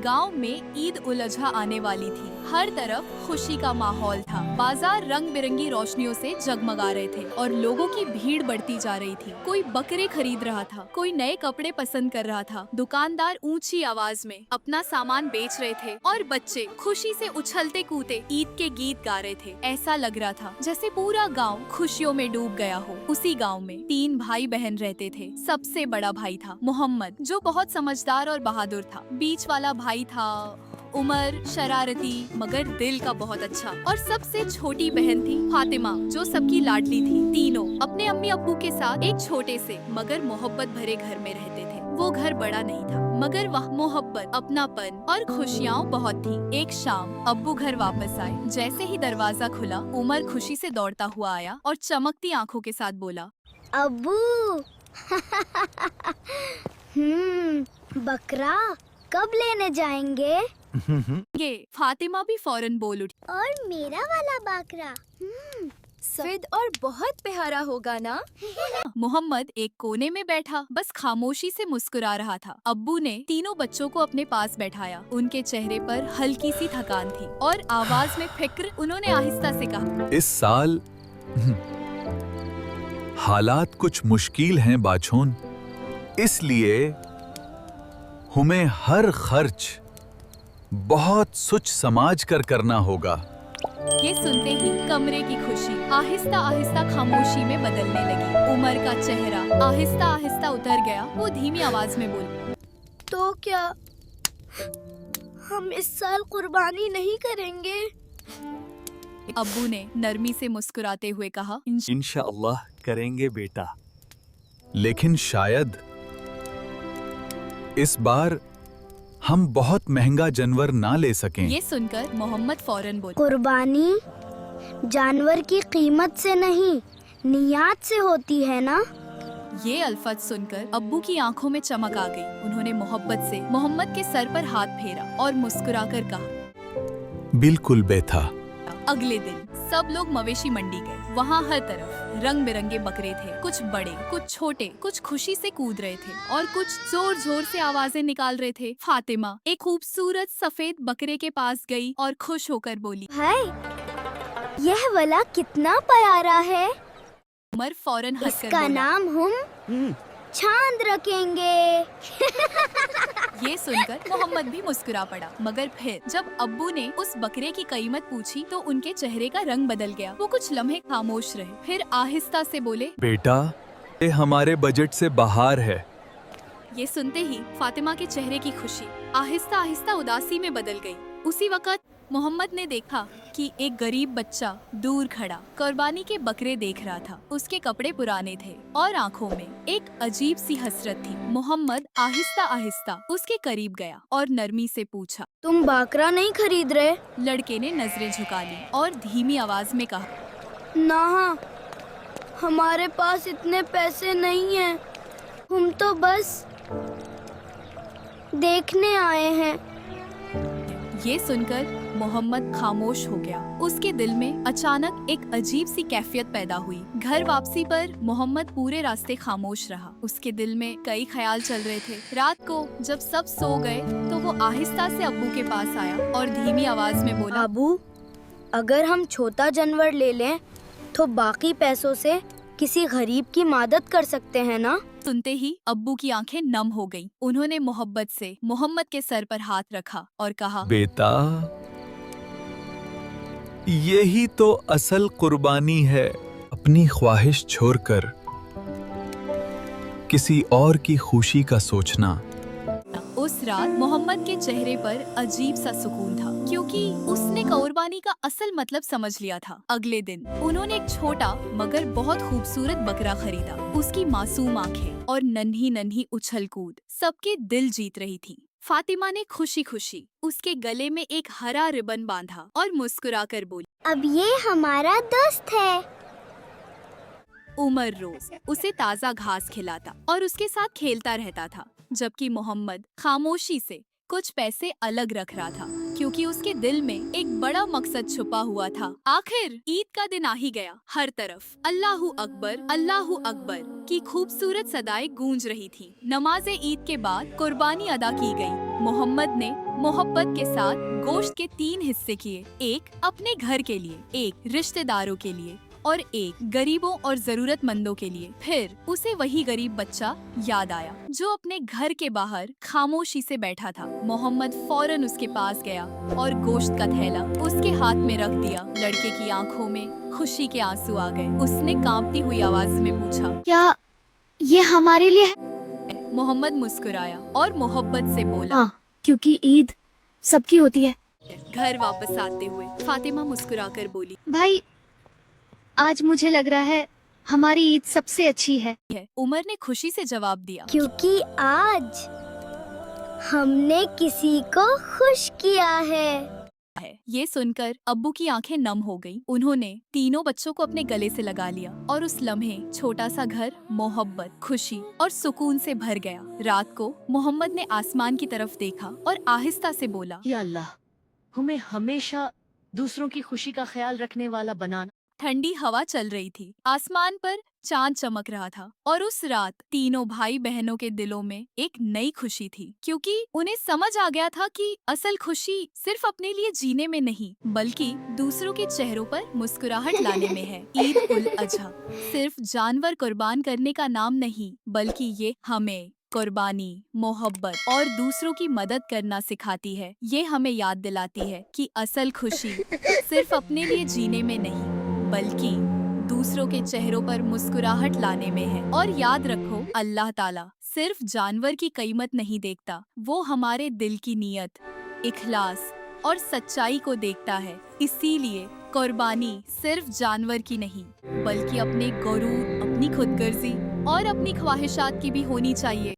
गांव में ईद उल अजहा आने वाली थी। हर तरफ खुशी का माहौल था। बाजार रंग बिरंगी रोशनियों से जगमगा रहे थे और लोगों की भीड़ बढ़ती जा रही थी। कोई बकरे खरीद रहा था, कोई नए कपड़े पसंद कर रहा था। दुकानदार ऊंची आवाज में अपना सामान बेच रहे थे और बच्चे खुशी से उछलते कूदते ईद के गीत गा रहे थे। ऐसा लग रहा था जैसे पूरा गाँव खुशियों में डूब गया हो। उसी गाँव में 3 भाई बहन रहते थे। सबसे बड़ा भाई था मोहम्मद, जो बहुत समझदार और बहादुर था। बीच वाला भाई था उमर, शरारती मगर दिल का बहुत अच्छा। और सबसे छोटी बहन थी फातिमा, जो सबकी लाडली थी। तीनों अपने अम्मी अब्बू के साथ एक छोटे से मगर मोहब्बत भरे घर में रहते थे। वो घर बड़ा नहीं था मगर वह मोहब्बत, अपनापन और खुशियाँ बहुत थी। एक शाम अब्बू घर वापस आए। जैसे ही दरवाजा खुला, उमर खुशी से दौड़ता हुआ आया और चमकती आंखों के साथ बोला, अब्बू बकरा कब लेने जाएंगे? ये फातिमा भी फौरन बोल उठी, और मेरा वाला बकरा सफेद और बहुत प्यारा होगा ना? मोहम्मद एक कोने में बैठा बस खामोशी से मुस्कुरा रहा था। अब्बू ने तीनों बच्चों को अपने पास बैठाया। उनके चेहरे पर हल्की सी थकान थी और आवाज में फिक्र उन्होंने आहिस्ता से कहा, इस साल हालात कुछ मुश्किल हैं बाछोन, इसलिए हमें हर खर्च बहुत सोच समझ कर करना होगा। ये सुनते ही कमरे की खुशी आहिस्ता आहिस्ता खामोशी में बदलने लगी। उमर का चेहरा आहिस्ता आहिस्ता उतर गया। वो धीमी आवाज में बोली, तो क्या हम इस साल कुर्बानी नहीं करेंगे? अब्बू ने नरमी से मुस्कुराते हुए कहा, इंशाअल्लाह करेंगे बेटा। लेकिन शायद इस बार हम बहुत महंगा जानवर ना ले सकें। ये सुनकर मोहम्मद फौरन बोला, कुर्बानी जानवर की कीमत से नहीं, नियत से होती है ना? ये अल्फाज सुनकर अब्बू की आंखों में चमक आ गई। उन्होंने मोहब्बत से मोहम्मद के सर पर हाथ फेरा और मुस्कुराकर कहा, बिल्कुल बेटा। अगले दिन सब लोग मवेशी मंडी गए। वहाँ हर तरफ रंग बिरंगे बकरे थे। कुछ बड़े, कुछ छोटे, कुछ खुशी से कूद रहे थे और कुछ जोर जोर से आवाजें निकाल रहे थे। फातिमा एक खूबसूरत सफेद बकरे के पास गई और खुश होकर बोली, हाय, यह वाला कितना प्यारा है। उमर फौरन हंसकर इसका बोला, नाम हम चांद रखेंगे। ये सुनकर मोहम्मद भी मुस्कुरा पड़ा। मगर फिर जब अब्बू ने उस बकरे की कीमत पूछी तो उनके चेहरे का रंग बदल गया। वो कुछ लम्हे खामोश रहे, फिर आहिस्ता से बोले, बेटा, ये हमारे बजट से बाहर है। ये सुनते ही फातिमा के चेहरे की खुशी आहिस्ता आहिस्ता उदासी में बदल गई। उसी वक्त मोहम्मद ने देखा कि एक गरीब बच्चा दूर खड़ा कुर्बानी के बकरे देख रहा था। उसके कपड़े पुराने थे और आंखों में एक अजीब सी हसरत थी। मोहम्मद आहिस्ता आहिस्ता उसके करीब गया और नरमी से पूछा, तुम बकरा नहीं खरीद रहे? लड़के ने नजरें झुका ली और धीमी आवाज में कहा, ना, हमारे पास इतने पैसे नहीं हैं। हम तो बस देखने आए हैं। ये सुनकर मोहम्मद खामोश हो गया। उसके दिल में अचानक एक अजीब सी कैफियत पैदा हुई। घर वापसी पर मोहम्मद पूरे रास्ते खामोश रहा। उसके दिल में कई ख्याल चल रहे थे। रात को जब सब सो गए तो वो आहिस्ता से अब्बू के पास आया और धीमी आवाज में बोला, अबू, अगर हम छोटा जानवर ले लें तो बाकी पैसों से किसी गरीब की मदद कर सकते हैं ना? सुनते ही अब्बू की आंखें नम हो गईं। उन्होंने मोहब्बत से मोहम्मद के सर पर हाथ रखा और कहा, बेटा, यही तो असल कुर्बानी है। अपनी ख्वाहिश छोड़कर किसी और की खुशी का सोचना। उस रात मोहम्मद के चेहरे पर अजीब सा सुकून था, क्योंकि उसने कुर्बानी का असल मतलब समझ लिया था। अगले दिन उन्होंने एक छोटा मगर बहुत खूबसूरत बकरा खरीदा। उसकी मासूम आंखें और नन्ही नन्ही उछल कूद सबके दिल जीत रही थी। फातिमा ने खुशी खुशी उसके गले में एक हरा रिबन बांधा और मुस्कुराकर बोली, अब ये हमारा दोस्त है। उमर रोज उसे ताज़ा घास खिलाता और उसके साथ खेलता रहता था, जबकि मोहम्मद खामोशी से कुछ पैसे अलग रख रहा था, क्योंकि उसके दिल में एक बड़ा मकसद छुपा हुआ था। आखिर ईद का दिन आ ही गया। हर तरफ अल्लाहू अकबर की खूबसूरत सदाएं गूंज रही थी। नमाज़े ईद के बाद कुर्बानी अदा की गई। मोहम्मद ने मोहब्बत के साथ गोश्त के 3 हिस्से किए, एक अपने घर के लिए, एक रिश्तेदारों के लिए और एक गरीबों और जरूरतमंदों के लिए। फिर उसे वही गरीब बच्चा याद आया जो अपने घर के बाहर खामोशी से बैठा था। मोहम्मद फौरन उसके पास गया और गोश्त का थैला उसके हाथ में रख दिया। लड़के की आंखों में खुशी के आंसू आ गए। उसने कांपती हुई आवाज में पूछा, क्या ये हमारे लिए है? मोहम्मद मुस्कुराया और मोहब्बत से बोला, हाँ, क्योंकि ईद सबकी होती है। घर वापस आते हुए फातिमा मुस्कुराकर बोली, भाई, आज मुझे लग रहा है हमारी ईद सबसे अच्छी है। उमर ने खुशी से जवाब दिया, क्योंकि आज हमने किसी को खुश किया है। ये सुनकर अब्बू की आंखें नम हो गईं। उन्होंने तीनों बच्चों को अपने गले से लगा लिया और उस लम्हे छोटा सा घर मोहब्बत, खुशी और सुकून से भर गया। रात को मोहम्मद ने आसमान की तरफ देखा और आहिस्ता से बोला, या अल्लाह, हमें हमेशा दूसरों की खुशी का ख्याल रखने वाला बनाना। ठंडी हवा चल रही थी, आसमान पर चांद चमक रहा था और उस रात तीनों भाई बहनों के दिलों में एक नई खुशी थी, क्योंकि उन्हें समझ आ गया था कि असल खुशी सिर्फ अपने लिए जीने में नहीं बल्कि दूसरों के चेहरों पर मुस्कुराहट लाने में है। ईद उल अजहा सिर्फ जानवर कुर्बान करने का नाम नहीं, बल्कि ये हमें कुर्बानी, मोहब्बत और दूसरों की मदद करना सिखाती है। ये हमें याद दिलाती है कि असल खुशी सिर्फ अपने लिए जीने में नहीं बल्कि दूसरों के चेहरों पर मुस्कुराहट लाने में है। और याद रखो, अल्लाह ताला सिर्फ जानवर की कीमत नहीं देखता, वो हमारे दिल की नीयत, इखलास और सच्चाई को देखता है। इसीलिए कुर्बानी सिर्फ जानवर की नहीं बल्कि अपने गुरूर, अपनी खुदगर्जी और अपनी ख्वाहिशात की भी होनी चाहिए।